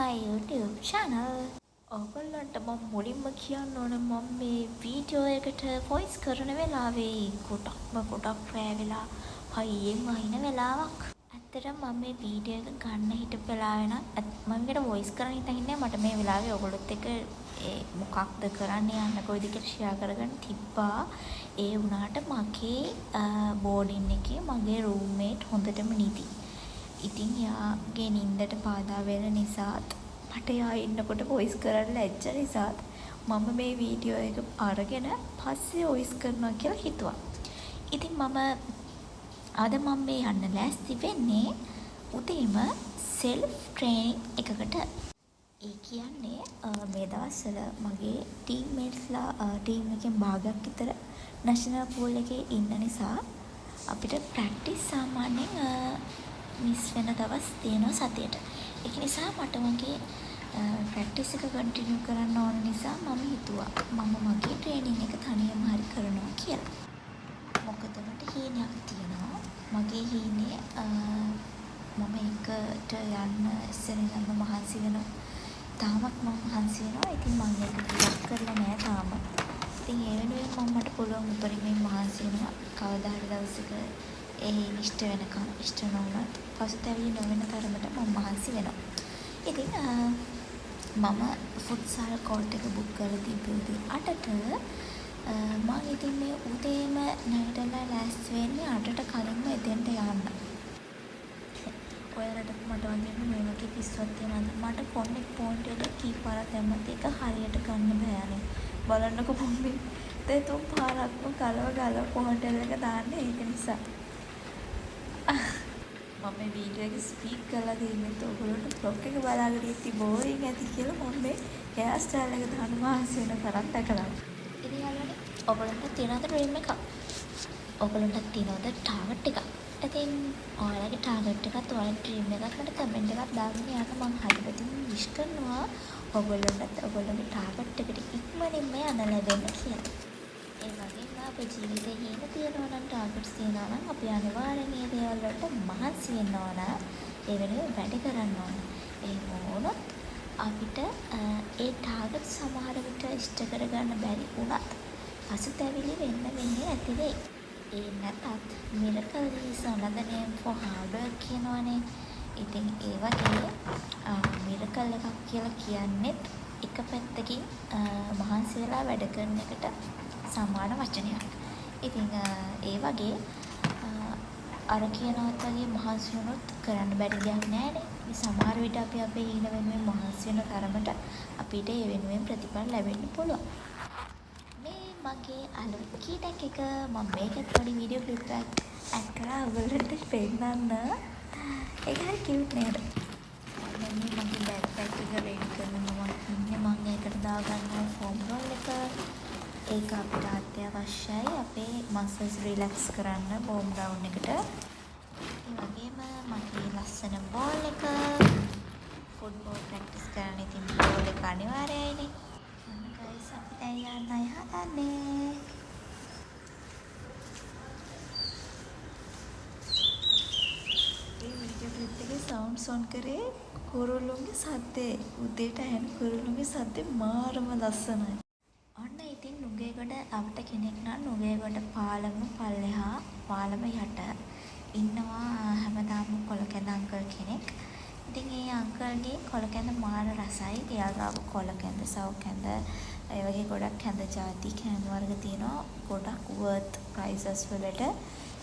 my YouTube channel. ඔයගොල්ලන්ට මම මුලින්ම කියන්න ඕන මම මේ වීඩියෝ එකට වොයිස් කරන වෙලාවේ ගොඩක් රෑ වෙලා හයියෙන් වහින වෙලාවක්. ඇත්තටම මම මේ වීඩියෝ එක ගන්න හිටපු වෙලාවේ නම් මම මේකට වොයිස් කරන්න හිතන්නේ මට මේ වෙලාවේ ඔයගොල්ලොත් එක්ක මොකක්ද කරන්න යන්න කොයිද කියලා ෂෙයා කරගන්න තිබ්බා. ඒ වුණාට මගේ බෝඩින් එකේ මගේ රූම්මේට් හොඳටම නිදි. ඉතින් යාගේ නිින්දට බාධා වෙන නිසාත් මට යා ඉන්නකොට වොයිස් කරන්න ලැජ්ජ නිසාත් මම මේ වීඩියෝ එක අරගෙන පස්සේ වොයිස් කරනවා කියලා හිතුවා. ඉතින් අද මම මේ යන්න ලෑස්ති වෙන්නේ උදේම සෙල්ෆ් ට්‍රේනින් එකකට. ඒ කියන්නේ මේ දවස්වල මගේ ටීම්මේට්ස්ලා ටීම් එකෙන් භාගයක් විතර නැෂනල් පූල් එකේ ඉන්න නිසා අපිට ප්‍රැක්ටිස් සාමාන්‍යයෙන් මිස් වෙන දවස් තියෙනවා සතියට. ඒක නිසා මට මගේ ප්‍රැක්ටිස් එක කන්ටිනියු කරන්න ඕන නිසා මම හිතුවා මම මගේ ට්‍රේනින් එක තනියම හරි කරනවා කියලා. මොකද මට හීනයක් තියෙනවා. මගේ හීනේ මම එකට යන්න ඉස්සෙල්ලාම මහන්සි වෙනවා. තාමත් මම මහන්සි වෙනවා. ඉතින් මම ඒක ක්ලියර් කරලා නෑ තාම. ඉතින් ඒ වෙනුවෙන් මම මට පුළුවන් උපරිමයෙන් මහන්සි වෙනවා. කවදා හරි දවසක ඉෂ්ට වෙනකම් ඉෂ්ට නොවුනත් පසුතැවිලි නොවන තරමට මම මහන්සි වෙනවා. ඉතින් මම ෆුට්සල් කෝට් එක බුක් කරලා තිබ්බේ 8ට මම ඉතින් මේ උදේම නැගිටලා ලෑස්ති වෙන්නේ 8ට කලින්ම එතෙන්ට යන්න. ඔයාලට මට වගේ මේ වගේ පිස්සුවක් තියෙනවද? මට ෆෝන් එක පොයින්ට් එක කීපාරක් දැම්මත් ඒක හරියට ගන්න බෑනේ. බලන්නකො පොම්බි. ඒ තුන් පාරක්ම ගලව පොයින්ට් එක දාන්නේ ඒක නිසා. මම මේ වීඩියෝ එක ස්පීක් කරලා දෙන්නේ ඔයගොල්ලන්ට බ්ලොග් එක බලාගෙන ඉති බෝරින් ඇති කියලා මම මේ හෙයාර් ස්ටයිල් එක දාන්න මහන්සි වෙන තරම් දැකලා. ඉතින් යාළුවනේ ඔයගොල්ලන්ට තියෙනවද ඩ්‍රීම් එකක්? ඔයගොල්ලන්ට තියෙනවද ටාගට් එකක්? ඉතින් ඔයාලගේ ටාගට් එකත් ඔයාලගේ ඩ්‍රීම් එකත් මට කමෙන්ට් එකක් දාගෙන යන්න මම හරියටම විශ් කරනවා ඔයගොල්ලන්ට ඔයගොල්ලන්ගේ ටාගට් එකට ඉක්මනින්ම යන්න ලැබෙන්න කියලා. ඒ වගේම අපේ ජීවිතේ හේන තියනවා නම් ටාගට්ස් තියනවා නම් අපි අනිවාර්යෙන් මේ දේවල් වලට මහන්සි වෙන්න ඕන. ඒ වෙනුවෙන් වැඩ කරන්න ඕන. ඒ වුණොත් අපිට ඒ ටාගට් සමහර විට ඉෂ්ට කරගන්න බැරි වුණත් පසුතැවිලි වෙන්නේ නැති වෙයි. ඒ නැතත් miracle is another name for hard work කියනවනේ. ඉතින් ඒ වගේ miracle එකක් කියලා කියන්නේ එක පැත්තකින් මහන්සි වෙලා වැඩ කරන එකට සමාන වචනයක්. ඉතින් ඒ වගේ අර කියනවත් වගේ මහන්සි වුණොත් කරන්න බැරි දෙයක් නෑනේ. මේ සමහර විට අපි අපේ ඊන වෙනුවෙන් මහන්සි වෙන තරමට අපිට ඒ වෙනුවෙන් ප්‍රතිඵල ලැබෙන්න පුළුවන්. මේ මගේ අලුත් කීටක් එක මම මේකත් පොඩි වීඩියෝ ක්ලිප් එකක් ඇඩ් කරලා ඔයගොල්ලන්ට පෙන්නන්න. ඒක හරි කියුට් නේද? මම මගේ බෑග් පැක් එක රෙඩි කරනවා. මම ඒකට දාගන්න ෆෝම් රෝල් එක. ඒක අපිට අත්‍යවශ්‍යයි අපේ මසල්ස් රිලැක්ස් කරන්න බෝම් ග්‍රවුන්ඩ් එකට. ඒ වගේම මගේ ලස්සන බෝල් එක ෆුට්බෝල් ප්‍රැක්ටිස් කරන්න ඉතින් බෝල් එක අනිවාර්යයිනේ. ගයිස් අපි දැන් යන්නයි හදන්නේ. මේ වීඩියෝ ක්ලිප් එකේ සවුන්ඩ්ස් ඔන් කරේ කුරුල්ලුන්ගේ සද්දේ. උදේට ඇහෙන කුරුල්ලුන්ගේ සද්දේ මාරම ලස්සනයි. ඔන්න ඉතින් නුගේගොඩ අපිට කෙනෙක් නම් නුගේගොඩ පාලම පල්ලෙහා පාලම යට ඉන්නවා හැමදාම කොලකැඳ අංකල් කෙනෙක්. ඉතින් ඒ අංකල්ගේ කොලකැඳ මාර රසයි. එයාගාව කොලකැඳ, සව් කැඳ, ඒ වගේ ගොඩක් කැඳ ಜಾති කෑම වර්ග තියෙනවා. ගොඩක් worth prices වලට.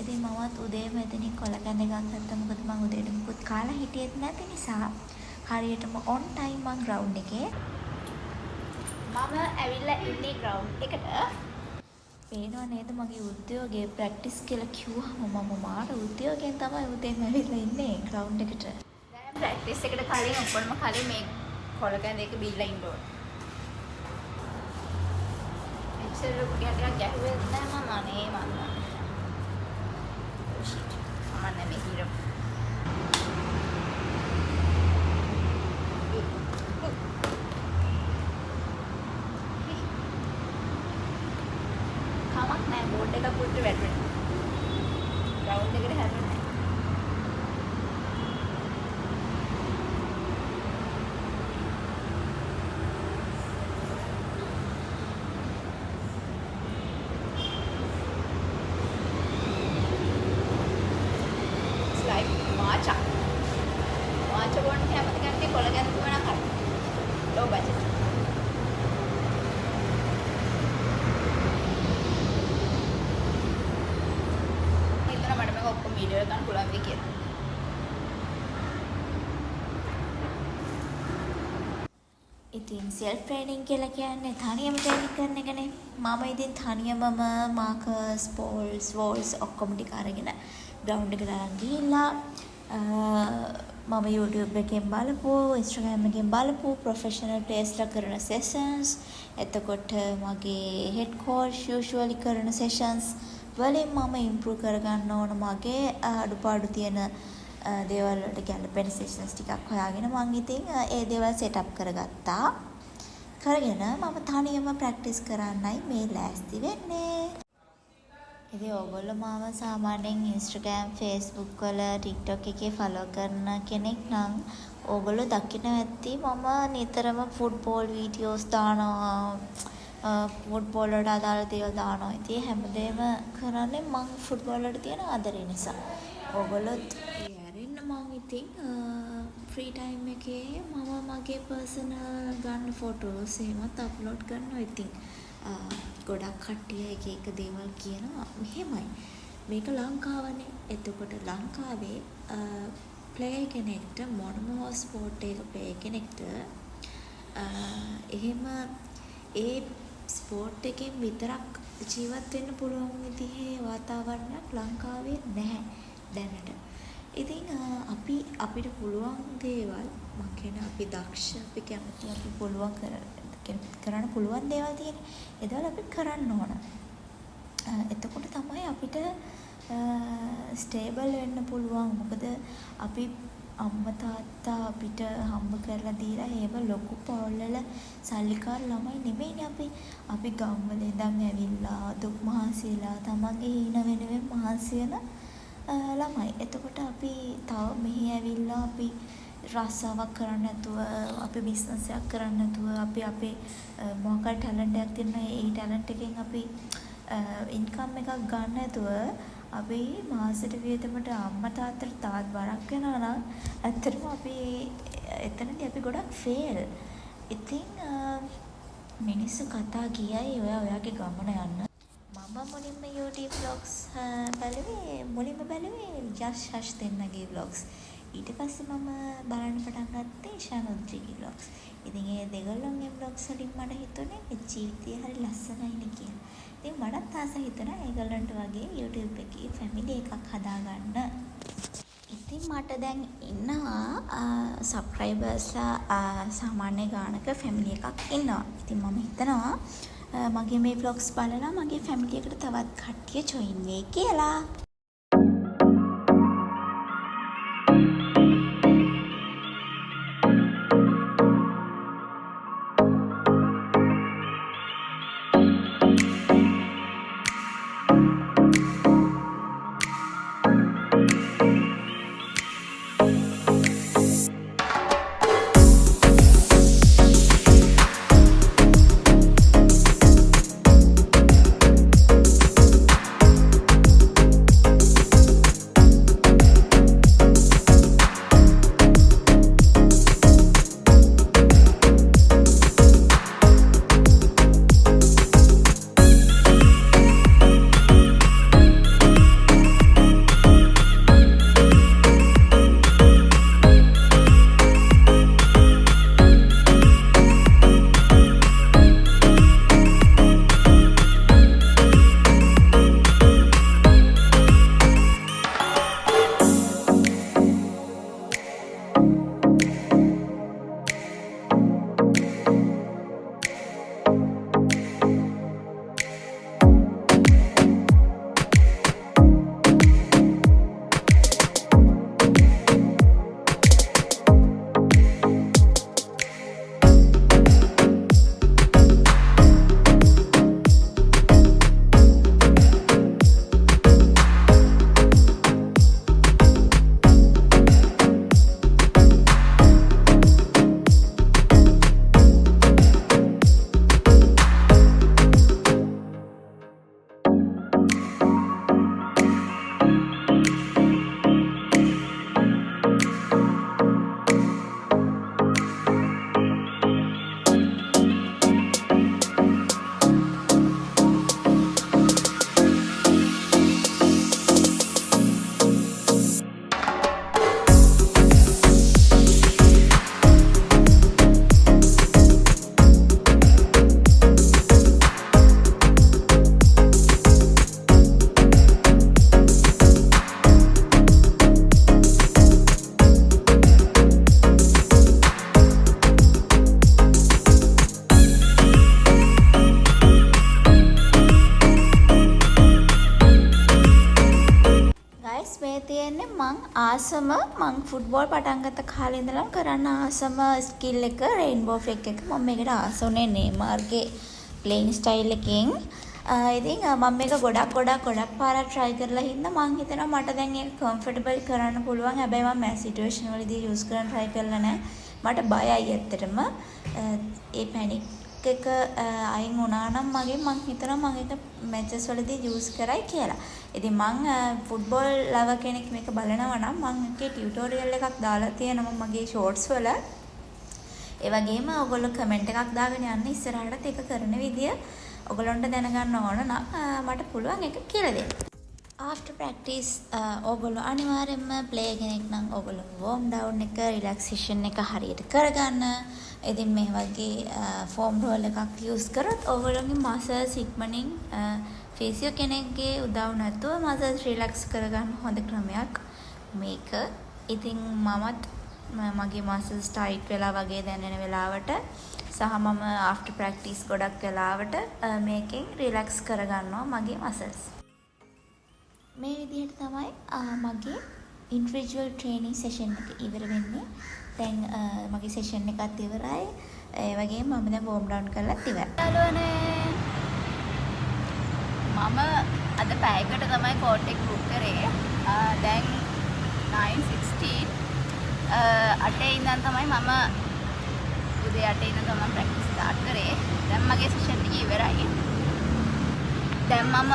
ඉතින් මමත් උදේම එතනින් කොලකැඳ එකක් ගත්තා. මොකද මම උදේට මුකුත් කාලා හිටියෙත් නැති නිසා හරියටම on time මං ground එකේ මම ඇවිල්ලා ඉන්නේ ග්‍රවුන්ඩ් එකට. පේනව නේද මගේ උද්‍යෝගයේ ප්‍රැක්ටිස් කියලා කිව්වම මම මාර උද්‍යෝගයෙන් තමයි උදේම ඇවිල්ලා ඉන්නේ ග්‍රවුන්ඩ් එකට. දැන් ප්‍රැක්ටිස් එකට කලින් ඔක්කොම කලින් මේ කොලකැඳ එක බීලා ඉන්න ඕන. එක්සල් ටිකක් ගැහුවේ නැහැ මම අනේ මම. ෂිට්. මම නැමේ හිරෝ. බෝඩ් එකක් පුට්ටු වැටුණා. ග්‍රවුන්ඩ් එකට හැරුණා. ඉතින් සෙල්ෆ් ට්‍රේනින් කියලා කියන්නේ තනියම ට්‍රේනින් කරන එකනේ. මම ඉතින් තනියමම මාකර්ස්, බෝල්ස්, වෝල්ස් ඔක්කොම ටික අරගෙන ග්‍රවුන්ඩ් එකට අරන් ගිහිල්ලා මම YouTube එකෙන් බලපු, Instagram එකෙන් බලපු ප්‍රොෆෙෂනල් ප්ලේයර්ස්ලා කරන සෙෂන්ස්, එතකොට මගේ හෙඩ් කෝච් යූෂුවලි කරන සෙෂන්ස් වලින් මම ඉම්ප්‍රූව් කරගන්න ඕන මගේ අඩුපාඩු තියෙන දේවල් වලට ගැලපෙන සෙෂන්ස් ටිකක් හොයාගෙන මම ඉතින් ඒ දේවල් සෙට් අප් කරගත්තා. කරගෙන මම තනියම ප්‍රැක්ටිස් කරන්නයි මේ ලෑස්ති වෙන්නේ. ඉතින් ඔයගොල්ලෝ මාව සාමාන්‍යයෙන් Instagram, Facebook වල, TikTok එකේ ෆලෝ කරන කෙනෙක් නම් ඔයගොල්ලෝ දකින්න ඇති මම නිතරම ෆුට්බෝල් වීඩියෝස් දානවා. ෆුට්බෝල් වලට අදාළ දේවල් දානවා. ඉතින් හැමදේම කරන්නේ මම ෆුට්බෝල් වලට තියෙන ආදරේ නිසා. ඔයගොල්ලොත් මම ඉතින් ෆ්‍රී ටයිම් එකේ මම මගේ පර්සනල් ගන්න ෆොටෝස් එහෙමත් අප්ලෝඩ් කරනවා. ඉතින් ගොඩක් කට්ටිය එක එක දේවල් කියනවා. මෙහෙමයි. මේක ලංකාවනේ. එතකොට ලංකාවේ ප්ලේයර් කෙනෙක්ට මොනම ස්පෝර්ට් එක ප්ලේයර් කෙනෙක්ට එහෙම ඒ ස්පෝර්ට් එකෙන් විතරක් ජීවත් වෙන්න පුළුවන් විදිහේ වාතාවරණයක් ලංකාවේ නැහැ දැනට. ඉතින් අපිට පුළුවන් දේවල් මම කියන අපි දක්ෂ අපි කැමති අපි පුළුවන් කරන්න පුළුවන් දේවල් තියෙන. ඒ දේවල් අපි කරන්න ඕන. එතකොට තමයි අපිට ස්ටේබල් වෙන්න පුළුවන්. මොකද අපි අම්මා තාත්තා අපිට හම්බ කරලා දීලා ඒව ලොකු පවුල්වල සල්ලිකාර ළමයි නෙමෙයිනේ අපි ගම්වල ඉඳන් ඇවිල්ලා දුක් මහන්සියලා තමන්ගේ හීන වෙනුවෙන් මහන්සි වෙන ළමයි. එතකොට අපි තව මෙහි ඇවිල්ලා අපි රස්සාවක් කරන්න නැතුව, අපි බිස්නස් එකක් කරන්න නැතුව, අපි අපේ මොකක් ටැලන්ට් එකක් තියෙනවා ඒ ටැලන්ට් එකෙන් අපි ඉන්කම් එකක් ගන්න නැතුව අපි මාසෙට වියදමට අම්මා තාත්තට තාත් බරක් වෙනවා නම් ඇත්තටම අපි එතනදී අපි ගොඩක් ෆේල්. ඉතින් මිනිස්සු කතා ගියයි ඔයාගේ ගමන යන්න. මම මුලින්ම YouTube vlogs බැලුවේ යශ් දෙන්නගේ vlogs. ඊට පස්සේ මම බලන්න පටන් ගත්තේ ශානුද්‍රිගේ vlogs. ඉතින් ඒ දෙගොල්ලන්ගේ vlogs වලින් මට හිතුනේ මේ ජීවිතය හරි ලස්සනයිනේ කියලා. ඉතින් මටත් ආස හිතුණා ඒගොල්ලන්ට වගේ YouTube එකේ family එකක් හදාගන්න. ඉතින් මට දැන් ඉන්නවා subscribersලා සාමාන්‍ය ගානක family එකක් ඉන්නවා. ඉතින් මම හිතනවා මගේ මේ vlogs බලලා මගේ family එකට තවත් කට්ටිය join වෙයි කියලා. ආසම මං ෆුට්බෝල් පටන් ගත්ත කාලේ ඉඳලම කරන්න ආසම ස්කිල් එක රේන්බෝ ෆ්ලෙක් එක. මම මේකට ආස උනේ නේමාර්ගේ ප්ලේයින් ස්ටයිල් එකෙන්. ඉතින් මම මේක ගොඩක් පාරක් try කරලා හින්දා මං හිතනවා මට දැන් ඒක comfortable කරන්න පුළුවන්. හැබැයි මම මේ සිටුේෂන් වලදී use කරන්න try කරලා නැහැ. මට බයයි ඇත්තටම. ඒ පැනික් එක අයින් වුණා නම් මං හිතනවා මම ඒක මැචස් වලදී use කරයි කියලා. ඉතින් මං ෆුට්බෝල් ලව කෙනෙක් මේක බලනවා නම් මං ඒකේ ටියුටෝරියල් එකක් දාලා තියෙනවා මගේ ෂෝට්ස් වල. ඒ වගේම ඔයගොල්ලෝ කමෙන්ට් එකක් දාගෙන යන්න ඉස්සරහට ඒක කරන විදිය ඔයගොල්ලන්ට දැනගන්න ඕන නම් මට පුළුවන් ඒක කියලා දෙන්න. after practice ඔයගොල්ලෝ අනිවාර්යයෙන්ම ප්ලේ කෙනෙක් නම් ඔයගොල්ලෝ warm down එක relaxation එක හරියට කරගන්න. ඉතින් මේ වගේ foam roll එකක් use කරොත් ඔයගොල්ලෝගේ muscles ඉක්මනින් ෆිසියෝ කෙනෙක්ගේ උදව් නැතුව muscles relax කරගන්න හොඳ ක්‍රමයක් මේක. ඉතින් මමත් මගේ muscles tight වෙලා වගේ දැනෙන වෙලාවට සහ මම after practice ගොඩක් වෙලාවට මේකෙන් relax කරගන්නවා මගේ muscles. මේ විදිහට තමයි මගේ individual training session එක ඉවර වෙන්නේ. දැන් මගේ session එකත් ඉවරයි. ඒ වගේම මම දැන් warm down කරලා ඉවරයි. යාළුවනේ මම අද පැයකට තමයි court එක book කරේ. දැන් 9:16 8 ඉඳන් තමයි මම උදේ 8 ඉඳන් තමයි practice start කරේ. දැන් මගේ session එක ඉවරයි. දැන් මම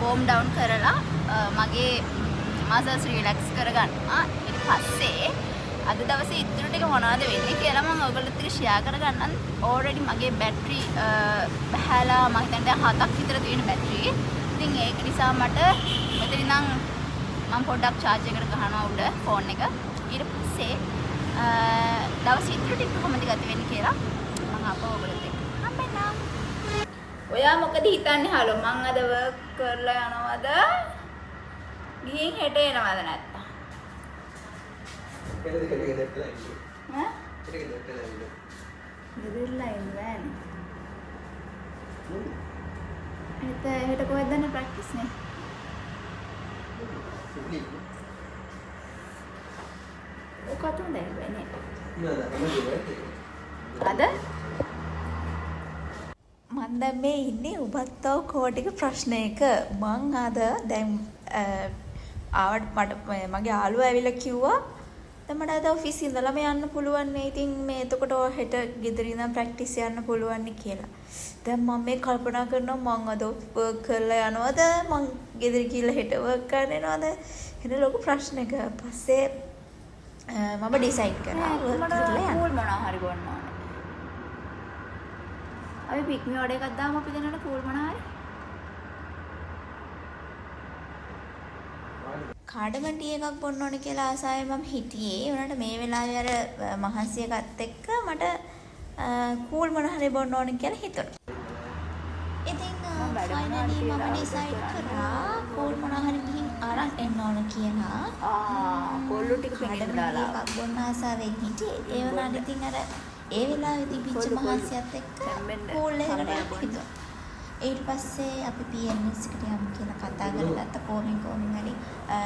warm down කරලා මගේ muscles relax කරගන්නවා. ඊට පස්සේ අද දවසේ ඉතුරු ටික මොනවද වෙන්නේ කියලා මම ඔයගොල්ලොත් එක්ක share කරගන්නම්. already මගේ battery බහැලා මම හිතන්නේ දැන් 7ක් විතර තියෙන battery. ඉතින් ඒක නිසා මට මෙතන ඉඳන් මම පොඩ්ඩක් charge එකට ගහනවා උඩ phone එක. ඊට පස්සේ දවසේ ඉතුරු ටික කොහොමද ගත වෙන්නේ කියලා මම අපව ඔයගොල්ලොත් එක්ක හම්බෙන්නම්. ඔයා මොකද හිතන්නේ හලෝ මං අද work කරලා යනවද? ගිහින් හෙට එනවද නැත්තම්? ගෙදරලා ඉන්නේ. හෙට කොහෙද දන්නේ ප්‍රැක්ටිස් නේ? ඔකට හොඳයි වෙන්නේ. අද මම දැන් මේ ඉන්නේ උබත්තව කෝටික ප්‍රශ්නයක. මං අද දැන් ආවට මට මගේ යාළුවා ඇවිල්ලා කිව්වා දැන් මට අද ඔෆිස් ඉඳලාම යන්න පුළුවන් නේ. ඉතින් මේ එතකොට හෙට ගෙදර ඉඳන් ප්‍රැක්ටිස් යන්න පුළුවන් නේ කියලා. දැන් මම මේ කල්පනා කරනවා මං අද වර්ක් කරලා යනවද? මං ගෙදර ගිහලා හෙට වර්ක් කරන්න යනවද? එන ලොකු ප්‍රශ්නයක. පස්සේ මම ඩිසයිඩ් කරා වර්ක් කරලා යන්න. පූල් මොනවා හරි ගන්න ඕනේ. අපි පික්මි ඔඩ එකක් දාමු අපි දෙන්නට පූල් මොනවා හරි. කාඩමන් ටී එකක් බොන්න ඕනේ කියලා ආසාවෙන් මම හිටියේ. උනාට මේ වෙලාවේ අර මහන්සියකත් එක්ක මට කූල් මොන හරි බොන්න ඕනේ කියලා හිතුණා. ඉතින් ෆයිනලි මම ඩිසයිඩ් කරා කූල් මොන හරි ගිහින් අරන් එන්න ඕන කියලා. කොල්ලු ටික පෙන්නලා දාලා එකක් බොන්න ආසාවෙන් හිටියේ. ඒ වුණාට ඉතින් අර ඒ වෙලාවේදී පිච්ච මහන්සියත් එක්ක කූල් එකකට හිතුවා. ඊට පස්සේ අපි PNS එකට යමු කියලා කතා කරගත්ත කොමින් හරි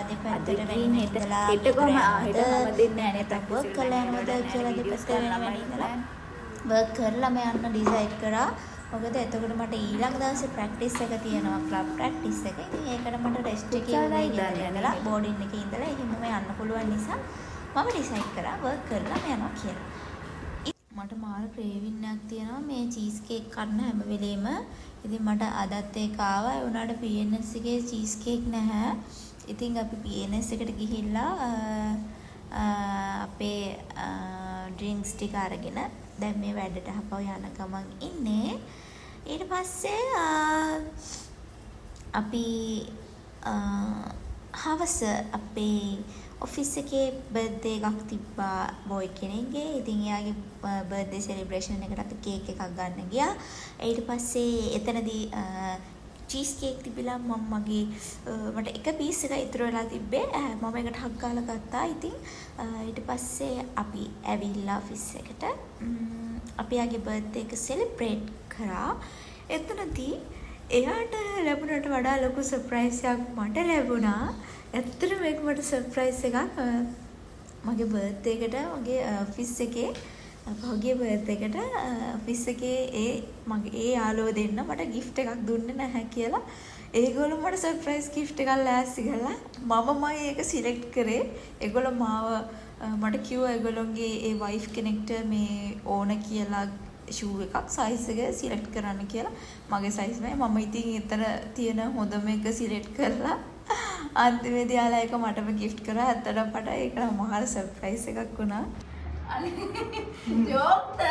දෙපැත්තට වෙන්න ඉඳලා හෙට කොහම හෙට මම දෙන්නේ නැහැ නේ වර්ක් කරලා යනවද කියලා දෙපැත්ත වෙන ඉඳලා වර්ක් කරලා මම යන්න ඩිසයිඩ් කරා. මොකද එතකොට මට ඊළඟ දවසේ ප්‍රැක්ටිස් එක තියෙනවා ක්ලබ් ප්‍රැක්ටිස් එක. ඉතින් ඒකට මට රෙස්ට් එකේ ඉඳලා බෝඩින් එකේ ඉඳලා එහෙමම යන්න පුළුවන් නිසා මම ඩිසයිඩ් කරා වර්ක් කරලා යනවා කියලා. මට මාර ක්‍රේවින් එකක් තියෙනවා මේ චීස් කේක් කන්න හැම වෙලේම. ඉතින් මට අදත් ඒක ආවා. ඒ උනාට PNS එකේ චීස් කේක් නැහැ. ඉතින් අපි PNS එකට ගිහිල්ලා අපේ ඩ්‍රින්ක්ස් ටික අරගෙන දැන් මේ වැඩට හපව යන ගමන් ඉන්නේ. ඊට පස්සේ අපි හවස අපේ ඔෆිස් එකේ බර්ත්ඩේ එකක් තිබ්බා බොයි කෙනෙක්ගේ. ඉතින් එයාගේ බර්ත්ඩේ සෙලිබ්‍රේෂන් එකට අපි කේක් එකක් ගන්න ගියා. ඊට පස්සේ එතනදී චීස් කේක් තිබිලා මගේ මට එක පීස් එකක් ඉතුරු වෙලා තිබ්බේ. මම ඒකට හක් ගාලා ගත්තා. ඉතින් ඊට පස්සේ අපි ඇවිල්ලා ඔෆිස් එකට අපි යාගේ බර්ත්ඩේ එක සෙලිබ්‍රේට් කරා. එතනදී එයාට ලැබුණට වඩා ලොකු සර්ප්‍රයිස් එකක් මට ලැබුණා. ඇත්තටම මේක මට සර්ප්‍රයිස් එකක්. මගේ බර්ත්ඩේ එකට මගේ ඔෆිස් එකේ පහුගිය බර්ත්ඩේ එකට ඔෆිස් එකේ ඒ යාළුවෝ දෙන්න මට gift එකක් දුන්නේ නැහැ කියලා ඒගොල්ලෝ මට සර්ප්‍රයිස් gift එකක් ලෑස්ති කළා. මමමයි ඒක සිලෙක්ට් කරේ. ඒගොල්ලෝ මාව මට කිව්වා ඒගොල්ලෝගේ ඒ වයිෆ් කෙනෙක්ට මේ ඕන කියලා ෂූ එකක් සයිස් එක සිලෙක්ට් කරන්න කියලා. මගේ සයිස් නෑ. මම ඉතින් එතන තියෙන හොඳම එක සිලෙක්ට් කරලා අන්තිමේදී යාලා ඒක මටම gift කරා. ඇත්තටම මට ඒක නම් මහා සර්ප්‍රයිස් එකක් වුණා. ජෝක්ද?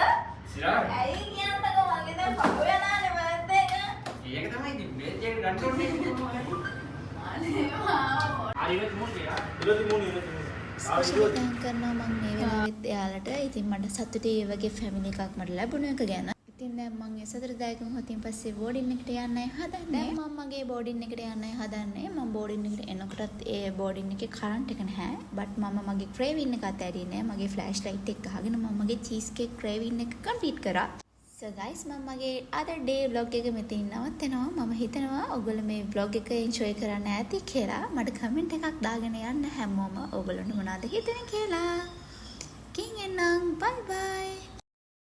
ඇයි කියන්නකෝ මගේ දැන් පහු වෙනානේ බර්ත්ඩේ එක. ඒක තමයි ඉතින් බර්ත්ඩේ එක ගන්න ඕනේ. අනේ මාව. හරියට මොන්නේ? ආයෙත් කරනවා මම මේ වෙලාවෙත් එයාලට. ඉතින් මට සතුටුයි ඒ වගේ ෆැමිලි එකක් මට ලැබුණ එක ගැන. ඉතින් දැන් මම ඒ සතරදායක මොහොතින් පස්සේ බෝඩින් එකට යන්නයි හදන්නේ. දැන් මම මගේ බෝඩින් එකට යන්නයි හදන්නේ. මම බෝඩින් එකට එනකොටත් ඒ බෝඩින් එකේ කරන්ට් එක නැහැ. බට් මම මගේ ක්‍රේවින් එක අතෑරියේ නෑ. මගේ ෆ්ලෑෂ් ලයිට් එක ගහගෙන මම මගේ චීස් කේක් ක්‍රේවින් එක කම්ප්ලීට් කරා. So guys මම මගේ other day vlog එක මෙතනින් නවත්තනවා. මම හිතනවා ඔයගොල්ලෝ මේ vlog එක enjoy කරන්න ඇති කියලා. මට comment එකක් දාගෙන යන්න හැමෝම ඔයගොල්ලන්ට මොනවද හිතෙන්නේ කියලා. කින් එන්නම් bye bye.